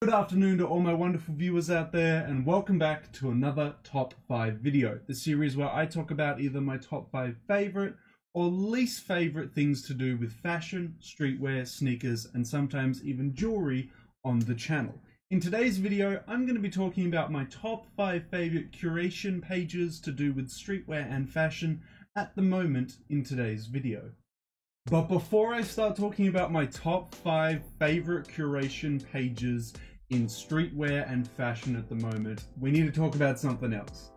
Good afternoon to all my wonderful viewers out there, and welcome back to another top 5 video. The series where I talk about either my top 5 favorite or least favorite things to do with fashion, streetwear, sneakers, and sometimes even jewelry on the channel. In today's video, I'm going to be talking about my top 5 favorite curation pages to do with streetwear and fashion at the moment in today's video. But before I start talking about my top 5 favorite curation pages in streetwear and fashion at the moment, we need to talk about something else.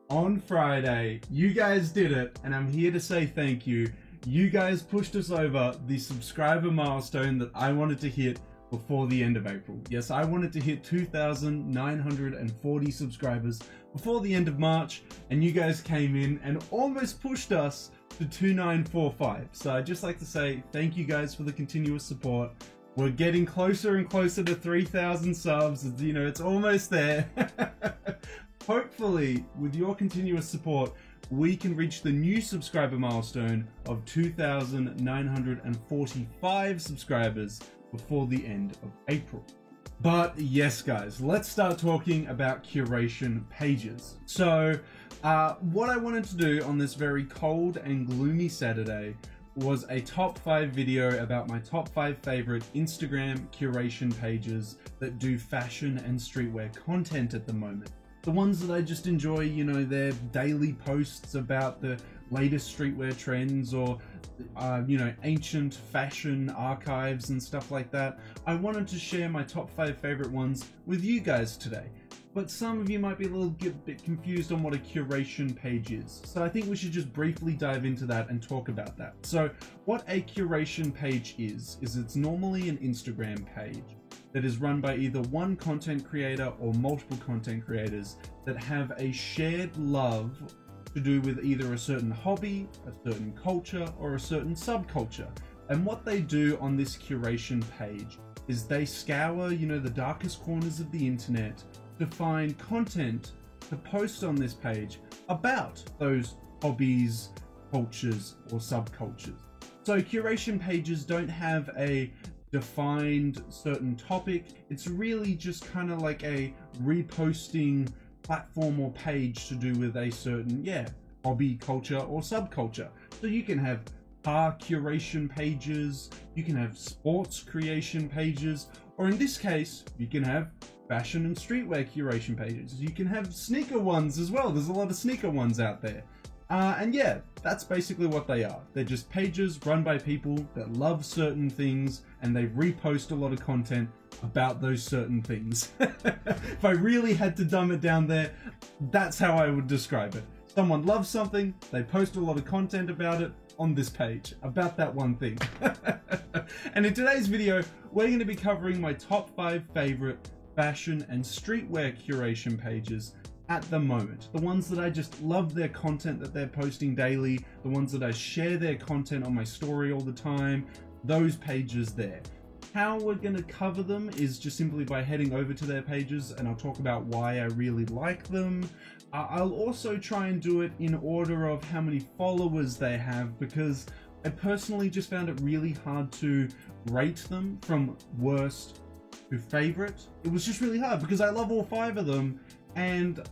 On Friday, you guys did it, and I'm here to say thank you. You guys pushed us over the subscriber milestone that I wanted to hit before the end of April. Yes, I wanted to hit 2,940 subscribers before the end of March, and you guys came in and almost pushed us to 2,945. So I'd just like to say thank you guys for the continuous support. We're getting closer and closer to 3,000 subs. You know, it's almost there. Hopefully, with your continuous support, we can reach the new subscriber milestone of 2,945 subscribers before the end of April. But yes, guys, let's start talking about curation pages. So what I wanted to do on this very cold and gloomy Saturday was a top 5 video about my top 5 favorite Instagram curation pages that do fashion and streetwear content at the moment. The ones that I just enjoy, you know, their daily posts about the latest streetwear trends or, you know, ancient fashion archives and stuff like that. I wanted to share my top 5 favorite ones with you guys today. But some of you might be a little bit confused on what a curation page is. So I think we should just briefly dive into that and talk about that. So what a curation page is it's normally an Instagram page that is run by either one content creator or multiple content creators that have a shared love to do with either a certain hobby, a certain culture, or a certain subculture. And what they do on this curation page is they scour, you know, the darkest corners of the internet to find content to post on this page about those hobbies, cultures, or subcultures. So curation pages don't have a defined certain topic. It's really just kind of like a reposting platform or page to do with a certain, hobby, culture, or subculture. So you can have car curation pages, you can have sports creation pages, or in this case, you can have fashion and streetwear curation pages. You can have sneaker ones as well. There's a lot of sneaker ones out there. And yeah, that's basically what they are. They're just pages run by people that love certain things, and they repost a lot of content about those certain things. If I really had to dumb it down there, that's how I would describe it. Someone loves something, they post a lot of content about it on this page, about that one thing. And in today's video, we're going to be covering my top 5 favorite fashion and streetwear curation pages at the moment. The ones that I just love their content that they're posting daily, the ones that I share their content on my story all the time, those pages there. How we're going to cover them is just simply by heading over to their pages, and I'll talk about why I really like them. I'll also try and do it in order of how many followers they have, because I personally just found it really hard to rate them from worst to favorite. It was just really hard because I love all 5 of them, and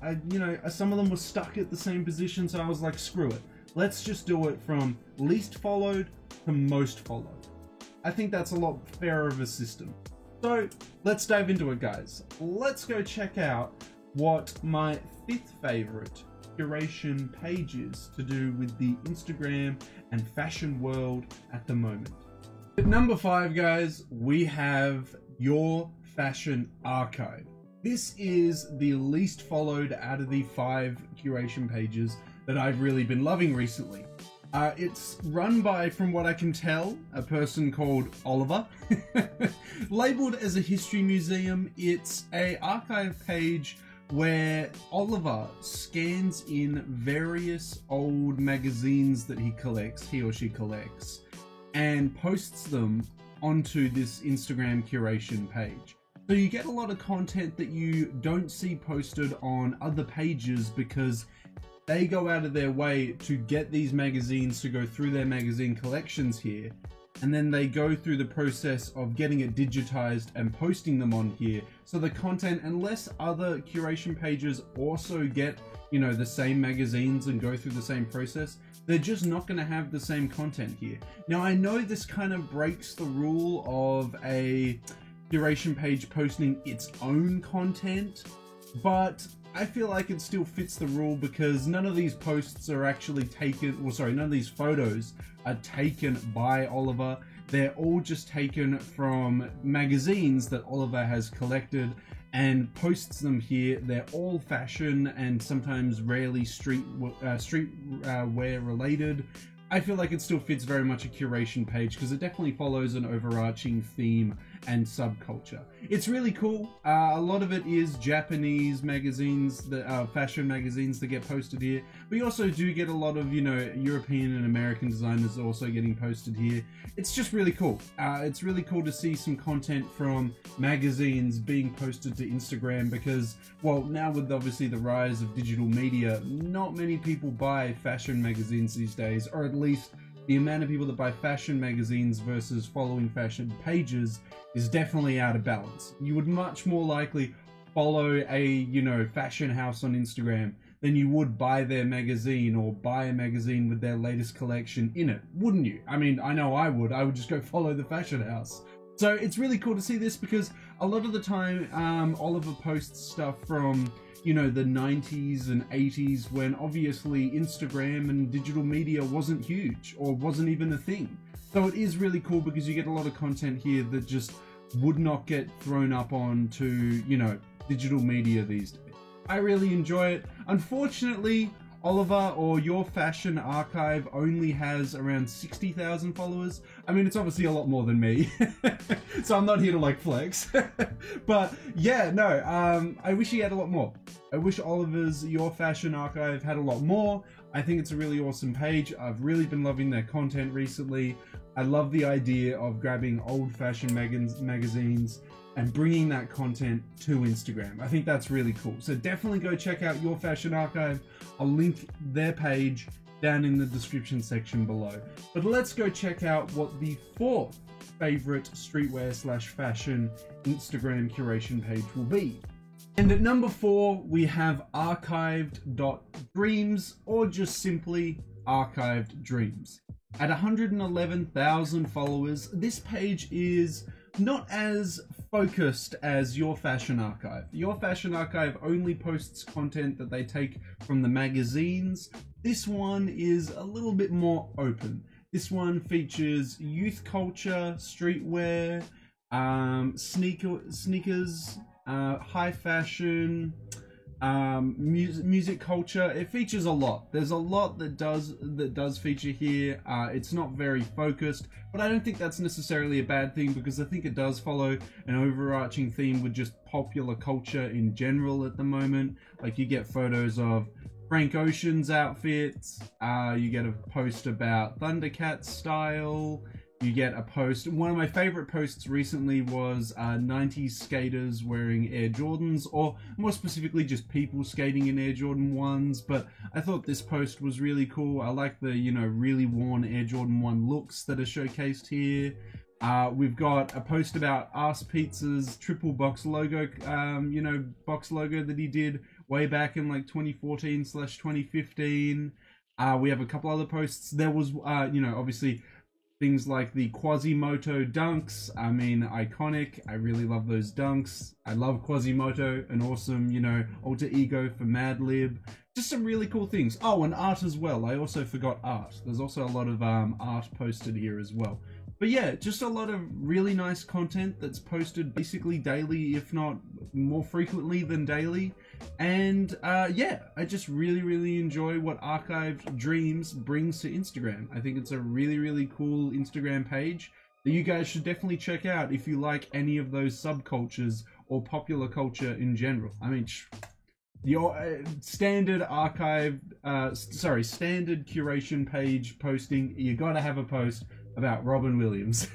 some of them were stuck at the same position, so I was like, screw it. Let's just do it from least followed to most followed. I think that's a lot fairer of a system. So let's dive into it, guys. Let's go check out what my 5th favorite curation page is to do with the Instagram and fashion world at the moment. At number 5, guys, we have Your Fashion Archive. This is the least followed out of the 5 curation pages that I've really been loving recently. It's run by, from what I can tell, a person called Oliver. Labeled as a history museum, it's an archive page where Oliver scans in various old magazines that he or she collects, and posts them onto this Instagram curation page. So you get a lot of content that you don't see posted on other pages because they go out of their way to get these magazines to go through their magazine collections here and then they go through the process of getting it digitized and posting them on here. So the content, unless other curation pages also get, you know, the same magazines and go through the same process, they're just not going to have the same content here. Now, I know this kind of breaks the rule of a curation page posting its own content, but I feel like it still fits the rule because none of these posts are actually taken, well, sorry, none of these photos are taken by Oliver. They're all just taken from magazines that Oliver has collected and posts them here. They're all fashion and sometimes rarely streetwear related. I feel like it still fits very much a curation page because it definitely follows an overarching theme and subculture. It's really cool. A lot of it is Japanese magazines, fashion magazines that get posted here. We also do get a lot of, you know, European and American designers also getting posted here. It's just really cool. It's really cool to see some content from magazines being posted to Instagram because, well, now with obviously the rise of digital media, not many people buy fashion magazines these days, or at least the amount of people that buy fashion magazines versus following fashion pages is definitely out of balance. You would much more likely follow a, you know, fashion house on Instagram than you would buy their magazine or buy a magazine with their latest collection in it, wouldn't you? I mean, I know I would. I would just go follow the fashion house. So it's really cool to see this because a lot of the time Oliver posts stuff from, you know, the 90s and 80s when obviously Instagram and digital media wasn't huge or wasn't even a thing. So it is really cool because you get a lot of content here that just would not get thrown up onto, you know, digital media these days. I really enjoy it. Unfortunately, Oliver or Your Fashion Archive only has around 60,000 followers. I mean, it's obviously a lot more than me, so I'm not here to like flex. But yeah, no, I wish he had a lot more. I wish Oliver's Your Fashion Archive had a lot more. I think it's a really awesome page. I've really been loving their content recently. I love the idea of grabbing old fashion magazines and bringing that content to Instagram. I think that's really cool. So definitely go check out Your Fashion Archive. I'll link their page down in the description section below. But let's go check out what the fourth favorite streetwear / fashion Instagram curation page will be. And at number 4, we have archived.dreams, or just simply Archived Dreams. At 111,000 followers, this page is not as focused as Your Fashion Archive. Your Fashion Archive only posts content that they take from the magazines. This one is a little bit more open. This one features youth culture, streetwear, sneakers, high fashion, music culture. It features a lot. There's a lot that does feature here. It's not very focused, but I don't think that's necessarily a bad thing because I think it does follow an overarching theme with just popular culture in general at the moment. Like you get photos of Frank Ocean's outfits, you get a post about Thundercats style, you get a post. One of my favorite posts recently was 90s skaters wearing Air Jordans, or more specifically just people skating in Air Jordan 1s, but I thought this post was really cool. I like the, you know, really worn Air Jordan 1 looks that are showcased here. We've got a post about Ass Pizza's triple box logo, you know, box logo that he did way back in like 2014/2015. We have a couple other posts. There was, you know, obviously things like the Quasimoto dunks. I mean, iconic. I really love those dunks. I love Quasimoto, an awesome, you know, alter ego for Madlib. Just some really cool things. Oh, and art as well. I also forgot art. There's also a lot of art posted here as well. But yeah, just a lot of really nice content that's posted basically daily, if not more frequently than daily. And yeah, I just really enjoy what Archived Dreams brings to Instagram. I think it's a really cool Instagram page that you guys should definitely check out if you like any of those subcultures or popular culture in general. I mean, your standard standard curation page posting, you gotta have a post about Robin Williams.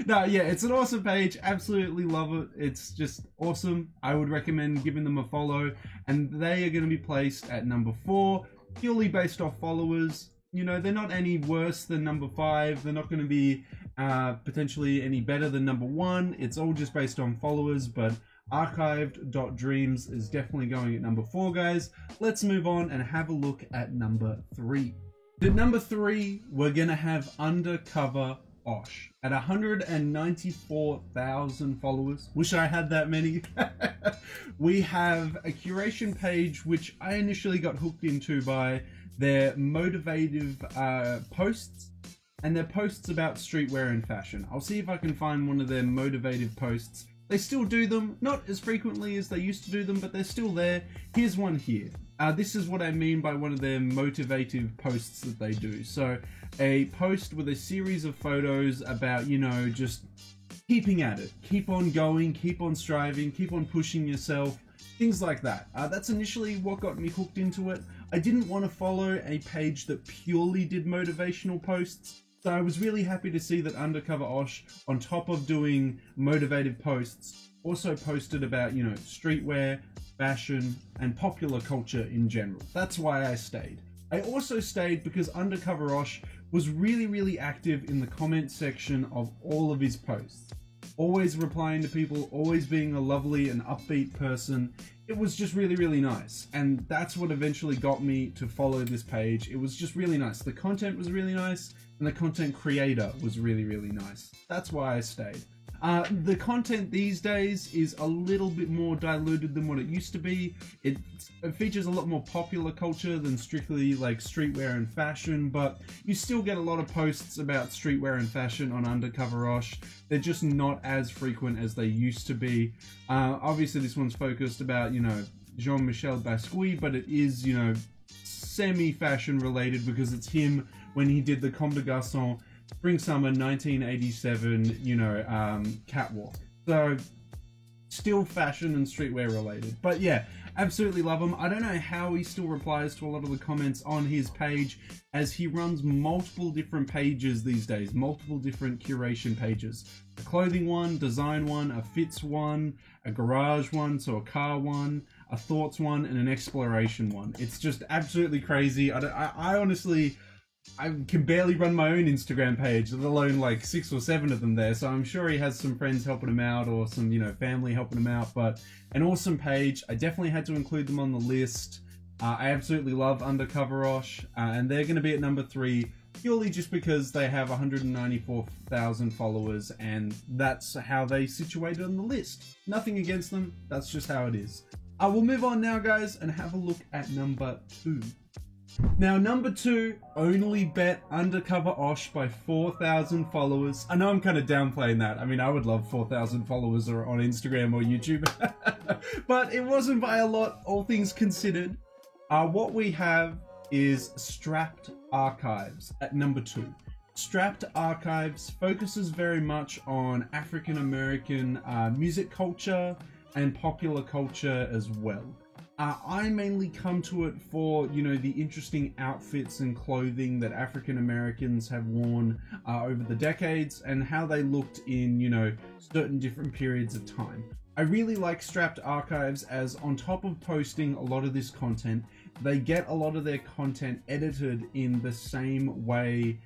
No, yeah, it's an awesome page. Absolutely love it. It's just awesome. I would recommend giving them a follow, and they are going to be placed at number 4, purely based off followers. you know, they're not any worse than number 5. They're not going to be potentially any better than number 1. It's all just based on followers, but archived.dreams is definitely going at number 4, guys. Let's move on and have a look at number 3. At number 3, we're going to have Undercover Osh at 194,000 followers. Wish I had that many. We have a curation page which I initially got hooked into by their motivative posts, and their posts about streetwear and fashion. I'll see if I can find one of their motivative posts. They still do them, not as frequently as they used to do them, but they're still there. Here's one here. This is what I mean by one of their motivative posts that they do. So a post with a series of photos about, you know, just keeping at it, keep on going, keep on striving, keep on pushing yourself, things like that. That's initially what got me hooked into it. I didn't want to follow a page that purely did motivational posts, so I was really happy to see that Undercover Osh, on top of doing motivative posts, also posted about, you know, streetwear, fashion, and popular culture in general. That's why I stayed. I also stayed because Undercover Osh was really active in the comment section of all of his posts. Always replying to people, always being a lovely and upbeat person. It was just really nice, and that's what eventually got me to follow this page. It was just really nice. The content was really nice, and the content creator was really nice. That's why I stayed. The content these days is a little bit more diluted than what it used to be. It features a lot more popular culture than strictly like streetwear and fashion, but you still get a lot of posts about streetwear and fashion on Undercover Osh. They're just not as frequent as they used to be. Obviously this one's focused about, you know, Jean-Michel Basquiat, but it is, you know, semi-fashion related because it's him when he did the Comme des Garçons Spring-Summer 1987, you know, catwalk. So, still fashion and streetwear related. But yeah, absolutely love him. I don't know how he still replies to a lot of the comments on his page, as he runs multiple different pages these days, multiple different curation pages. A clothing one, design one, a fits one, a garage one, so a car one, a thoughts one, and an exploration one. It's just absolutely crazy. I honestly, I can barely run my own Instagram page, let alone like 6 or 7 of them there. So I'm sure he has some friends helping him out, or some, you know, family helping him out. But an awesome page. I definitely had to include them on the list. I absolutely love Undercover Osh, and they're going to be at number 3 purely just because they have 194,000 followers, and that's how they situated on the list. Nothing against them. That's just how it is. We'll move on now, guys, and have a look at number 2. Now, number 2 only bet Undercover Osh by 4,000 followers. I know I'm kind of downplaying that. I mean, I would love 4,000 followers on Instagram or YouTube. But it wasn't by a lot, all things considered. What we have is Strapped Archives at number 2. Strapped Archives focuses very much on African American music culture and popular culture as well. I mainly come to it for, you know, the interesting outfits and clothing that African Americans have worn over the decades, and how they looked in, you know, certain different periods of time. I really like Strapped Archives, as on top of posting a lot of this content, they get a lot of their content edited in the same way.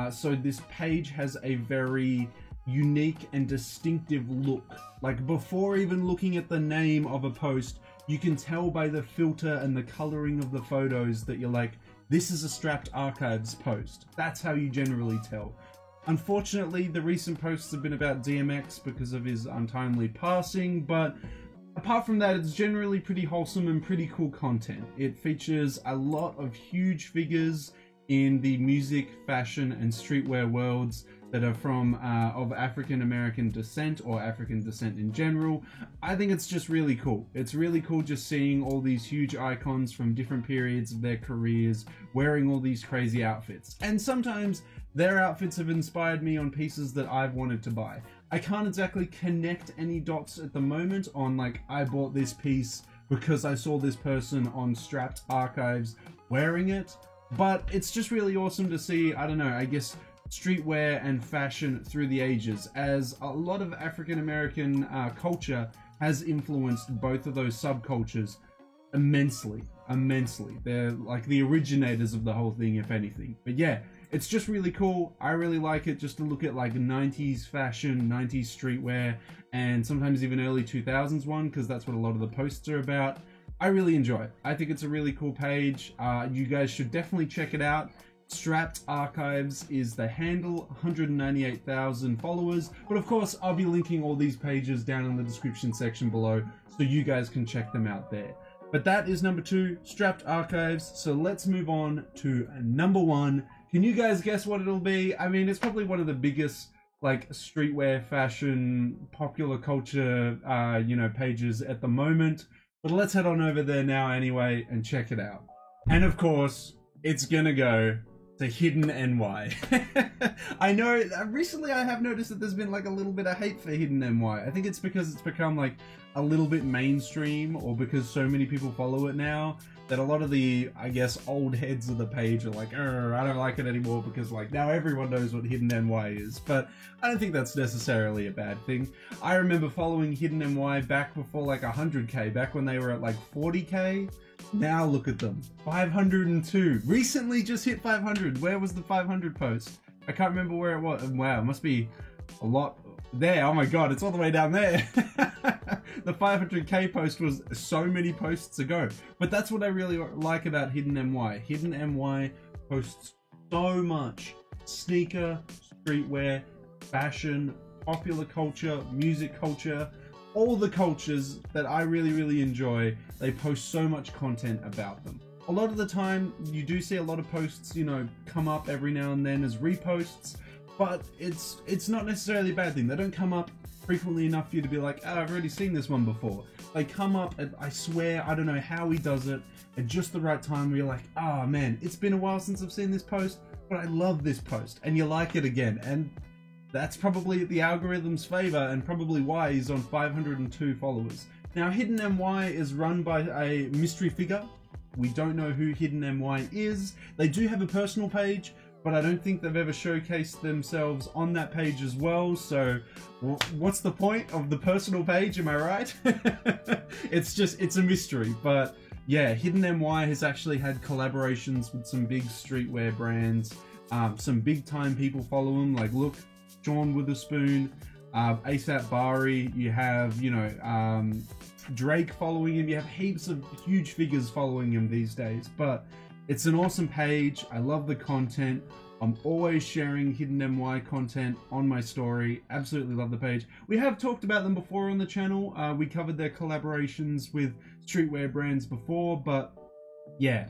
So this page has a very unique and distinctive look. Like, before even looking at the name of a post, you can tell by the filter and the coloring of the photos that you're like, this is a Strapped Archives post. That's how you generally tell. Unfortunately, the recent posts have been about DMX because of his untimely passing, but apart from that, it's generally pretty wholesome and pretty cool content. It features a lot of huge figures in the music, fashion, and streetwear worlds that are from of African American descent, or African descent in general. I think it's just really cool. It's really cool just seeing all these huge icons from different periods of their careers wearing all these crazy outfits. And sometimes their outfits have inspired me on pieces that I've wanted to buy. I can't exactly connect any dots at the moment on, like, I bought this piece because I saw this person on Strapped Archives wearing it, but it's just really awesome to see, I don't know, I guess, streetwear and fashion through the ages, as a lot of African American culture has influenced both of those subcultures immensely. They're like the originators of the whole thing, if anything. But yeah, it's just really cool. I really like it just to look at like 90s fashion, 90s streetwear, and sometimes even early 2000s one, because that's what a lot of the posts are about. I really enjoy it. I think it's a really cool page. You guys should definitely check it out. Strapped Archives is the handle, 198,000 followers. But of course, I'll be linking all these pages down in the description section below, so you guys can check them out there. But that is number 2, Strapped Archives. So let's move on to number 1. Can you guys guess what it'll be? I mean, it's probably one of the biggest like streetwear, fashion, popular culture, pages at the moment. But let's head on over there now anyway and check it out. And of course, it's gonna go to Hidden NY. I know recently I have noticed that there's been like a little bit of hate for Hidden NY. I think it's because it's become like a little bit mainstream, or because so many people follow it now that a lot of the, I guess, old heads of the page are like, I don't like it anymore because like now everyone knows what Hidden NY is. But I don't think that's necessarily a bad thing. I remember following Hidden NY back before like 100k, back when they were at like 40k. Now look at them, 502. Recently just hit 500. Where was the 500 post? I can't remember where it was. Wow, it must be a lot there. Oh my god, it's all the way down there. The 500k post was so many posts ago. But that's what I really like about Hidden NY. Hidden NY posts so much sneaker, streetwear, fashion, popular culture, music culture, all the cultures that I really enjoy. They post so much content about them. A lot of the time you do see a lot of posts, you know, come up every now and then as reposts, but it's not necessarily a bad thing. They don't come up frequently enough for you to be like, oh, I've already seen this one before. They come up, and I swear, I don't know how he does it, at just the right time where you're like, oh man, it's been a while since I've seen this post, but I love this post, and you like it again. And that's probably the algorithm's favor, and probably why he's on 502 followers. Now, Hidden NY is run by a mystery figure. We don't know who Hidden NY is. They do have a personal page, but I don't think they've ever showcased themselves on that page as well. So what's the point of the personal page, am I right? It's a mystery. But yeah, Hidden NY has actually had collaborations with some big streetwear brands. Some big time people follow him, like look, Sean Witherspoon, ASAP Bari, you have, Drake following him. You have heaps of huge figures following him these days. But it's an awesome page. I love the content. I'm always sharing Hidden NY content on my story. Absolutely love the page. We have talked about them before on the channel. We covered their collaborations with streetwear brands before, but yeah,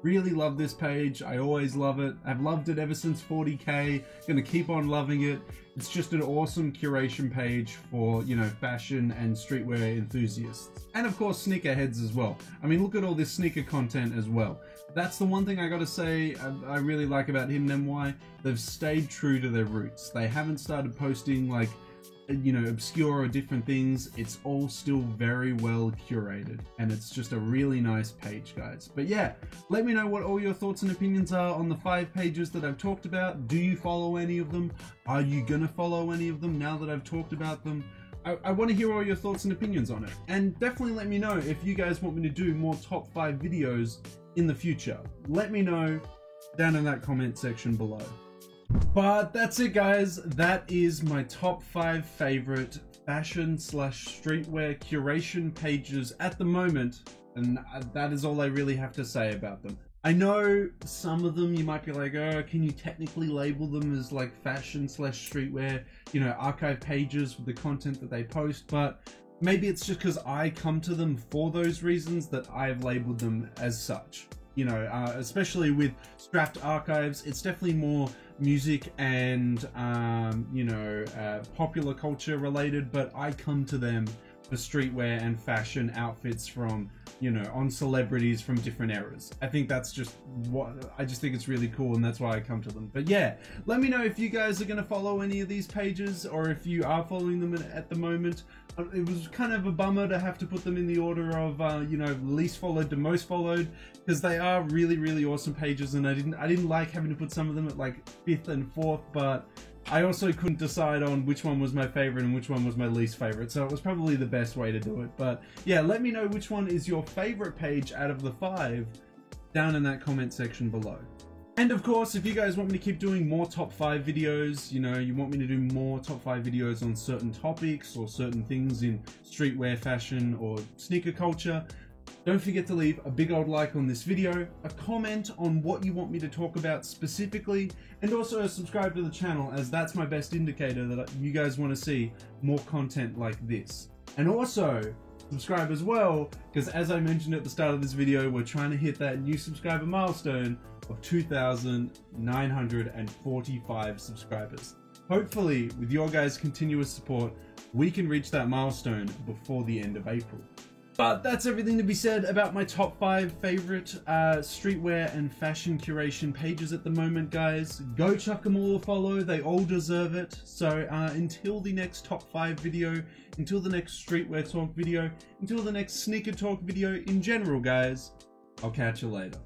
really love this page. I always love it. I've loved it ever since 40k. Gonna keep on loving it. It's just an awesome curation page for, fashion and streetwear enthusiasts. And of course, sneakerheads as well. I mean, look at all this sneaker content as well. That's the one thing I gotta say I really like about Hidden NY. They've stayed true to their roots. They haven't started posting like, obscure or different things. It's all still very well curated, and it's just a really nice page, guys. But yeah, let me know what all your thoughts and opinions are on the 5 pages that I've talked about. Do you follow any of them? Are you gonna follow any of them now that I've talked about them? I want to hear all your thoughts and opinions on it, and definitely let me know if you guys want me to do more top 5 videos in the future. Let me know down in that comment section below. But that's it, guys. That is my top 5 favorite fashion / streetwear curation pages at the moment, and that is all I really have to say about them. I know some of them you might be like, oh, can you technically label them as like fashion / streetwear, archive pages with the content that they post, but maybe it's just because I come to them for those reasons that I've labeled them as such. Especially with Strapped Archives, it's definitely more music and popular culture related, but I come to them for streetwear and fashion outfits from on celebrities from different eras. I think that's just what I just think it's really cool, and that's why I come to them. But yeah, let me know if you guys are going to follow any of these pages, or if you are following them at the moment. It was kind of a bummer to have to put them in the order of least followed to most followed, because they are really awesome pages, and I didn't like having to put some of them at like 5th and 4th, but I also couldn't decide on which one was my favorite and which one was my least favorite, so it was probably the best way to do it. But yeah, let me know which one is your favorite page out of the 5 down in that comment section below. And of course, if you guys want me to keep doing more top 5 videos, you know, you want me to do more top 5 videos on certain topics or certain things in streetwear, fashion, or sneaker culture, don't forget to leave a big old like on this video, a comment on what you want me to talk about specifically, and also subscribe to the channel, as that's my best indicator that you guys want to see more content like this. And also, subscribe as well, because as I mentioned at the start of this video, we're trying to hit that new subscriber milestone of 2,945 subscribers. Hopefully, with your guys' continuous support, we can reach that milestone before the end of April. But that's everything to be said about my top 5 favorite streetwear and fashion curation pages at the moment, guys. Go chuck them all a follow, they all deserve it. So until the next top 5 video, until the next streetwear talk video, until the next sneaker talk video in general, guys, I'll catch you later.